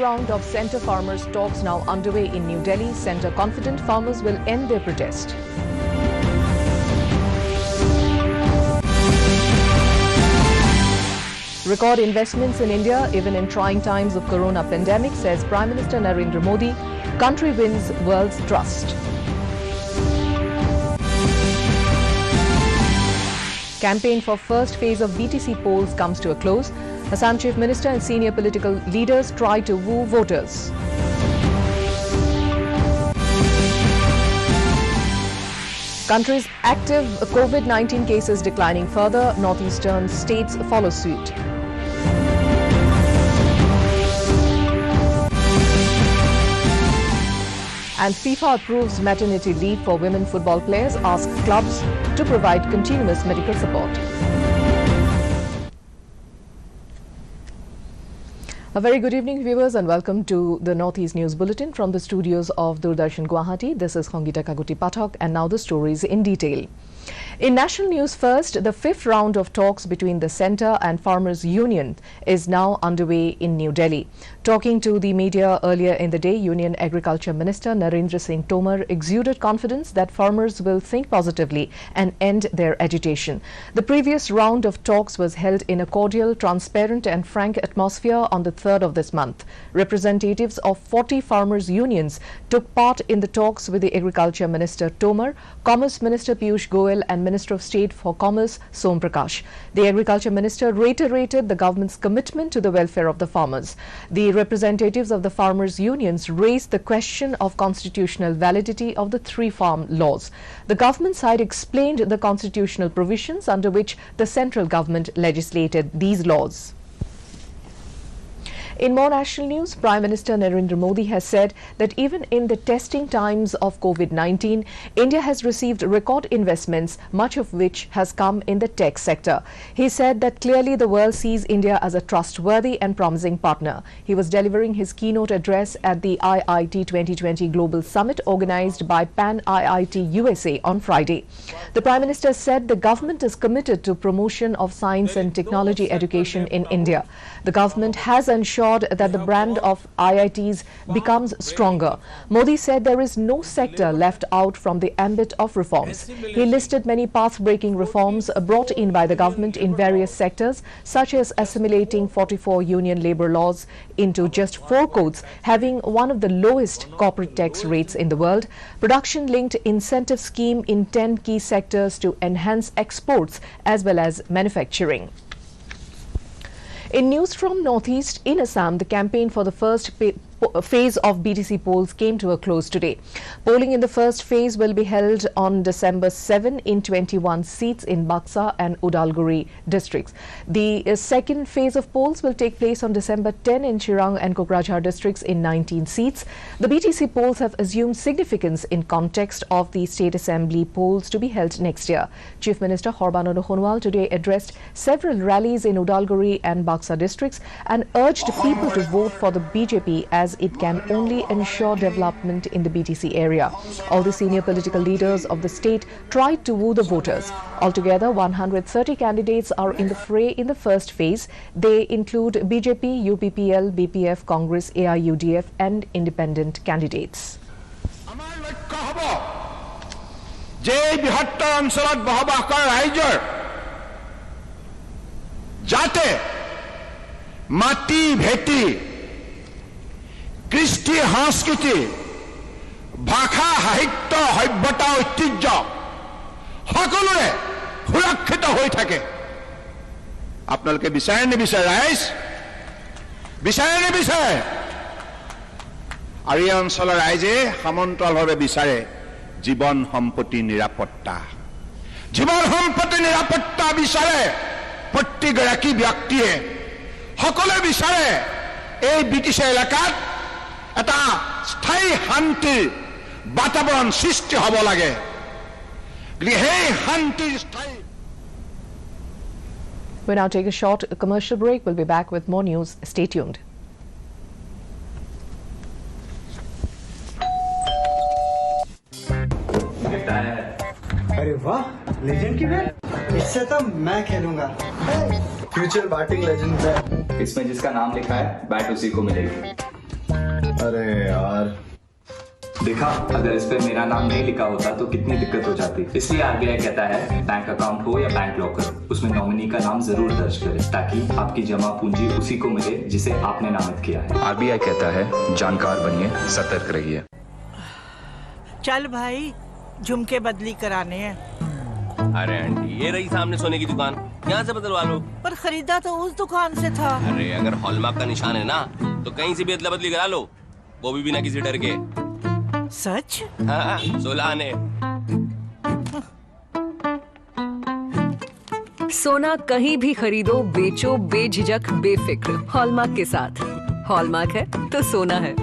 round of Centre Farmers talks now underway in New Delhi. Centre confident farmers will end their protest. Record investments in India, even in trying times of corona pandemic, says Prime Minister Narendra Modi. Country wins world's trust. Campaign for first phase of BTC polls comes to a close. Assam Chief Minister and senior political leaders try to woo voters. Country's active COVID-19 cases declining further. Northeastern states follow suit. And FIFA approves maternity leave for women football players, asks clubs to provide continuous medical support. A very good evening, viewers, and welcome to the Northeast News Bulletin from the studios of Doordarshan Guwahati. This is Khongita Kaguti Pathak, and now the stories in detail. In national news first, the fifth round of talks between the Centre and Farmers Union is now underway in New Delhi. Talking to the media earlier in the day, Union Agriculture Minister Narendra Singh Tomar exuded confidence that farmers will think positively and end their agitation. The previous round of talks was held in a cordial, transparent and frank atmosphere on the 3rd of this month. Representatives of 40 farmers' unions took part in the talks with the Agriculture Minister Tomar, Commerce Minister Piyush Goyal and Minister of State for Commerce Som Prakash. The Agriculture Minister reiterated the government's commitment to the welfare of the farmers. The representatives of the farmers' unions raised the question of constitutional validity of the three farm laws. The government side explained the constitutional provisions under which the central government legislated these laws. In more national news, Prime Minister Narendra Modi has said that even in the testing times of COVID-19, India has received record investments, much of which has come in the tech sector. He said that clearly the world sees India as a trustworthy and promising partner. He was delivering his keynote address at the IIT 2020 Global Summit organized by Pan IIT USA on Friday. The Prime Minister said the government is committed to promotion of science and technology education in India. The government has ensured that the brand of IITs becomes stronger. Modi said there is no sector left out from the ambit of reforms. He listed many path-breaking reforms brought in by the government in various sectors, such as assimilating 44 union labour laws into just 4 codes, having one of the lowest corporate tax rates in the world, production-linked incentive scheme in 10 key sectors to enhance exports as well as manufacturing. In news from Northeast, in Assam, the campaign for the first phase of BTC polls came to a close today. Polling in the first phase will be held on December 7 in 21 seats in Buxa and Udalguri districts. The second phase of polls will take place on December 10 in Chirang and Kokrajhar districts in 19 seats. The BTC polls have assumed significance in context of the State Assembly polls to be held next year. Chief Minister Horbananda Khonwal today addressed several rallies in Udalguri and Buxa districts and urged people to vote for the BJP as it can only ensure development in the BTC area. All the senior political leaders of the state tried to woo the voters. Altogether, 130 candidates are in the fray in the first phase. They include BJP, UPPL, BPF, Congress, AIUDF and independent candidates. Mati Bheti Kristi Hanskiti Bhakha Sahitya Savyata Oitirya Sakolore Surakkita hoi thake. Apnaloke bisare ne bisare raইজ bisare ne bisare Ari অঞ্চলৰ ৰাইজে সমান্তৰালভাৱে বিচাৰে জীৱন সম্পত্তি নিৰাপত্তা বিচাৰে প্ৰতিগৰাকী ব্যক্তিয়ে সকলে বিচাৰে এই ব্ৰিটিছ এলেকাত এটা স্থায়ী শান্তিৰ বাতাবৰণ সৃষ্টি হ'ব লাগে সেই শান্তিৰ স্থায়ী We now take a short commercial break. We'll be back with more news. Stay tuned. अरे वाह, लेजेंड की बैट। इससे तो मैं खेलूंगा। फ्यूचर बैटिंग लेजेंड है। इसमें जिसका नाम लिखा है बैट उसी को मिलेगी। अरे यार, देखा, अगर इस पे मेरा नाम नहीं लिखा होता तो कितनी दिक्कत हो जाती। इसलिए आरबीआई कहता है बैंक अकाउंट हो या बैंक लॉकर, उसमें नॉमिनी का नाम जरूर दर्ज करें ताकि आपकी जमा पूंजी उसी को मिले जिसे आपने नामित किया है। आरबीआई कहता है जानकार बनिए, सतर्क रहिए। चल भाई, झुमके बदली कराने हैं। अरे आंटी, ये रही सामने सोने की दुकान, यहाँ से बदलवा लो। पर खरीदा तो उस दुकान से था। अरे अगर हॉलमार्क का निशान है ना तो कहीं से भी अदला बदली करा लो, वो भी बिना किसी डर के। सच? हाँ, 16 आने। सोना कहीं भी खरीदो, बेचो बेझिझक बेफिक्र, हॉलमार्क के साथ। हॉलमार्क है तो सोना है।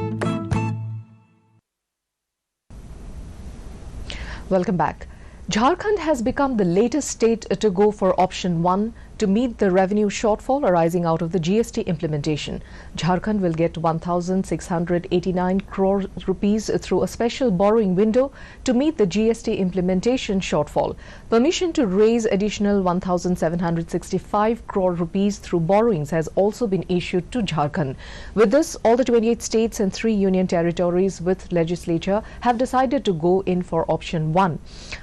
Welcome back. Jharkhand has become the latest state to go for option 1 to meet the revenue shortfall arising out of the GST implementation. Jharkhand will get 1,689 crore rupees through a special borrowing window to meet the GST implementation shortfall. Permission to raise additional 1,765 crore rupees through borrowings has also been issued to Jharkhand. With this, all the 28 states and 3 union territories with legislature have decided to go in for option 1.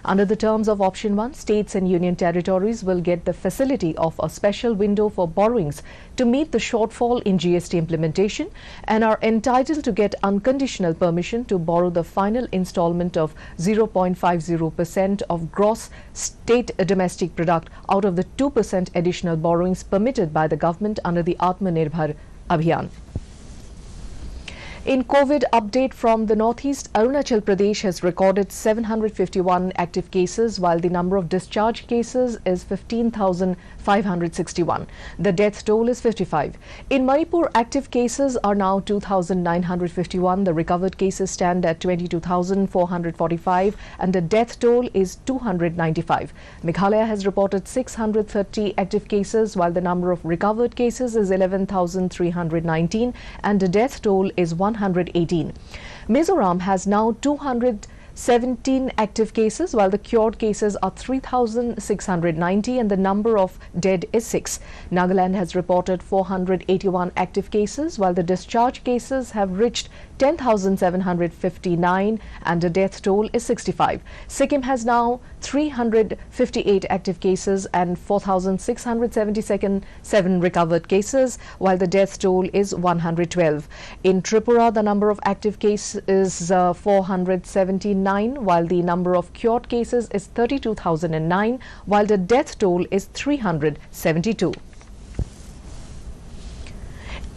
Under the terms of option 1, states and union territories will get the facility of a special window for borrowings to meet the shortfall in GST implementation and are entitled to get unconditional permission to borrow the final installment of 0.50% of gross state domestic product out of the 2% additional borrowings permitted by the government under the Atmanirbhar Abhiyan. In COVID update from the northeast, Arunachal Pradesh has recorded 751 active cases, while the number of discharge cases is 15,561. The death toll is 55. In Manipur, active cases are now 2,951. The recovered cases stand at 22,445 and the death toll is 295. Meghalaya has reported 630 active cases, while the number of recovered cases is 11,319 and the death toll is 118. Mizoram has now 217 active cases, while the cured cases are 3,690 and the number of dead is 6. Nagaland has reported 481 active cases, while the discharge cases have reached 10,759 and the death toll is 65. Sikkim has now 358 active cases and 4,677 recovered cases, while the death toll is 112. In Tripura, the number of active cases is 479, while the number of cured cases is 32,009, while the death toll is 372.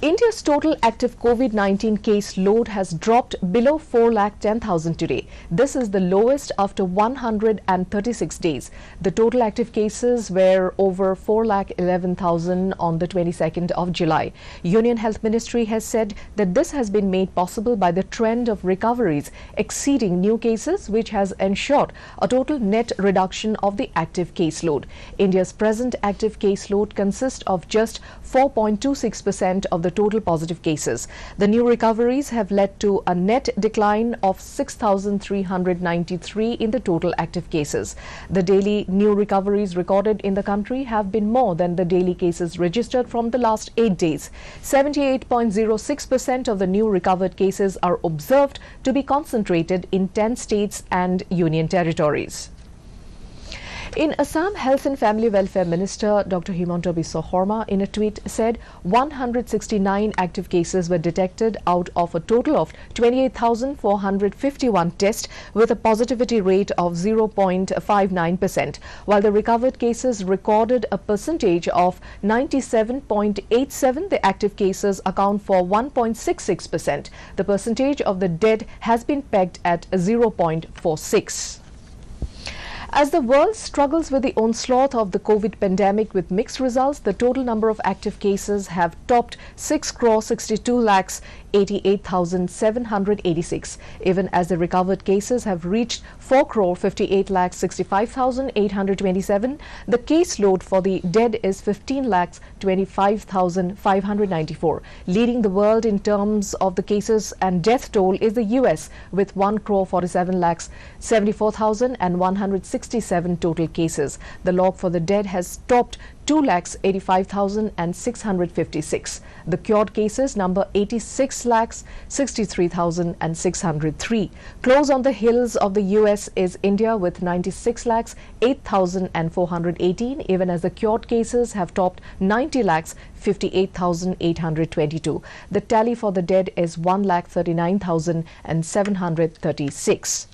India's total active COVID-19 case load has dropped below 4,10,000 today. This is the lowest after 136 days. The total active cases were over 4,11,000 on the 22nd of July. Union Health Ministry has said that this has been made possible by the trend of recoveries exceeding new cases, which has ensured a total net reduction of the active caseload. India's present active caseload consists of just 4.26% of the total positive cases. The new recoveries have led to a net decline of 6,393 in the total active cases. The daily new recoveries recorded in the country have been more than the daily cases registered from the last 8 days. 78.06% of the new recovered cases are observed to be concentrated in 10 states and union territories. In Assam, Health and Family Welfare Minister Dr. Himanta Biswa Sarma in a tweet said 169 active cases were detected out of a total of 28,451 tests with a positivity rate of 0.59%, while the recovered cases recorded a percentage of 97.87. The active cases account for 1.66%. The percentage of the dead has been pegged at 0.46. As the world struggles with the onslaught of the COVID pandemic with mixed results, the total number of active cases have topped 6,62,88,786, even as the recovered cases have reached 4,58,65,827. The caseload for the dead is 15,25,594. Leading the world in terms of the cases and death toll is the US with 1,47,74,167 total cases. The log for the dead has topped 2,85,656. The cured cases number 86,63,603. Close on the heels of the US is India with 96,08,418, even as the cured cases have topped 90,58,822. The tally for the dead is 1,39,736.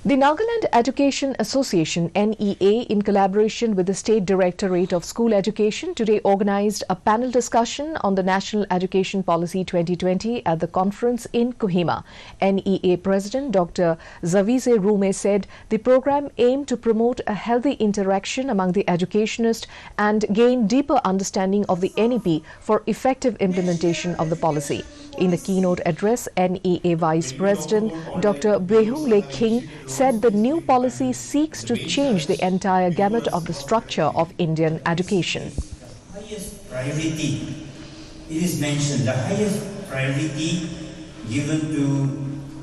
The Nagaland Education Association NEA, in collaboration with the State Directorate of School Education, today organized a panel discussion on the National Education Policy 2020 at the conference in Kohima. NEA President Dr. Zavize Rume said the program aimed to promote a healthy interaction among the educationists and gain deeper understanding of the NEP for effective implementation of the policy. In the keynote address, NEA Vice President Dr. Behungle King said the new policy seeks to change the entire gamut of the structure of Indian education. Highest priority, it is mentioned, the highest priority given to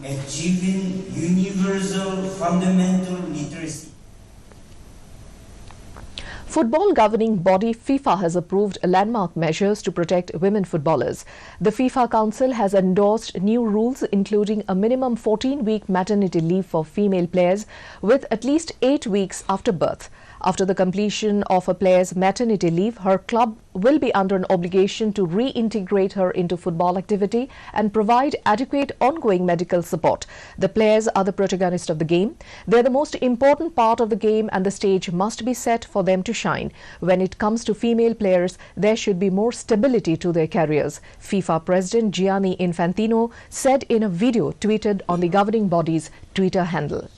achieving universal fundamental literacy. Football governing body FIFA has approved landmark measures to protect women footballers. The FIFA Council has endorsed new rules including a minimum 14-week maternity leave for female players with at least 8 weeks after birth. After the completion of a player's maternity leave, her club will be under an obligation to reintegrate her into football activity and provide adequate ongoing medical support. The players are the protagonists of the game. They are the most important part of the game and the stage must be set for them to shine. When it comes to female players, there should be more stability to their careers. FIFA President Gianni Infantino said in a video tweeted on the governing body's Twitter handle.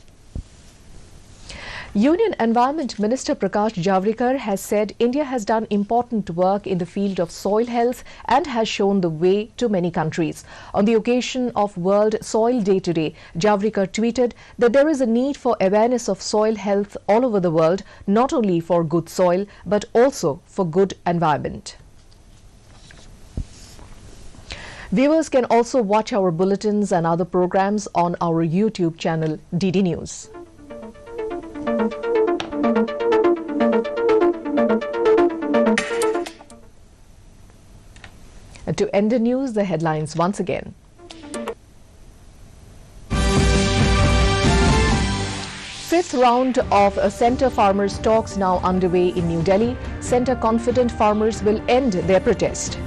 Union Environment Minister Prakash Javadekar has said India has done important work in the field of soil health and has shown the way to many countries. On the occasion of World Soil Day today, Javadekar tweeted that there is a need for awareness of soil health all over the world, not only for good soil but also for good environment. Viewers can also watch our bulletins and other programs on our YouTube channel DD News. And to end the news, the headlines once again. Fifth round of Centre Farmers talks now underway in New Delhi. Centre confident farmers will end their protest.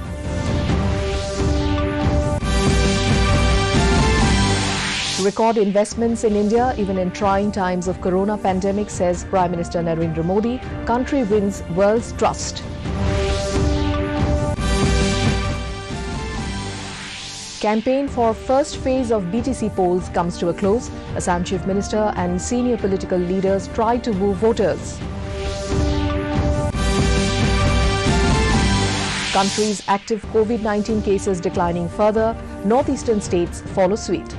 Record investments in India even in trying times of corona pandemic, says Prime Minister Narendra Modi. Country wins world's trust. Campaign for first phase of BTC polls comes to a close. Assam Chief Minister and senior political leaders try to woo voters. Country's active COVID-19 cases declining further. Northeastern states follow suit.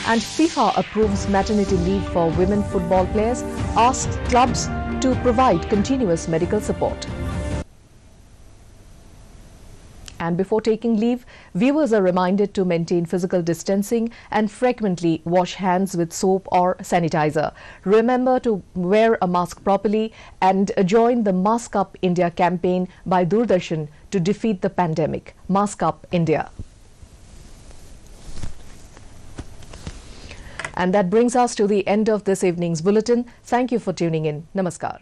And FIFA approves maternity leave for women football players, asks clubs to provide continuous medical support. And before taking leave, viewers are reminded to maintain physical distancing and frequently wash hands with soap or sanitizer. Remember to wear a mask properly and join the Mask Up India campaign by Doordarshan to defeat the pandemic. Mask Up India. And that brings us to the end of this evening's bulletin. Thank you for tuning in. Namaskar.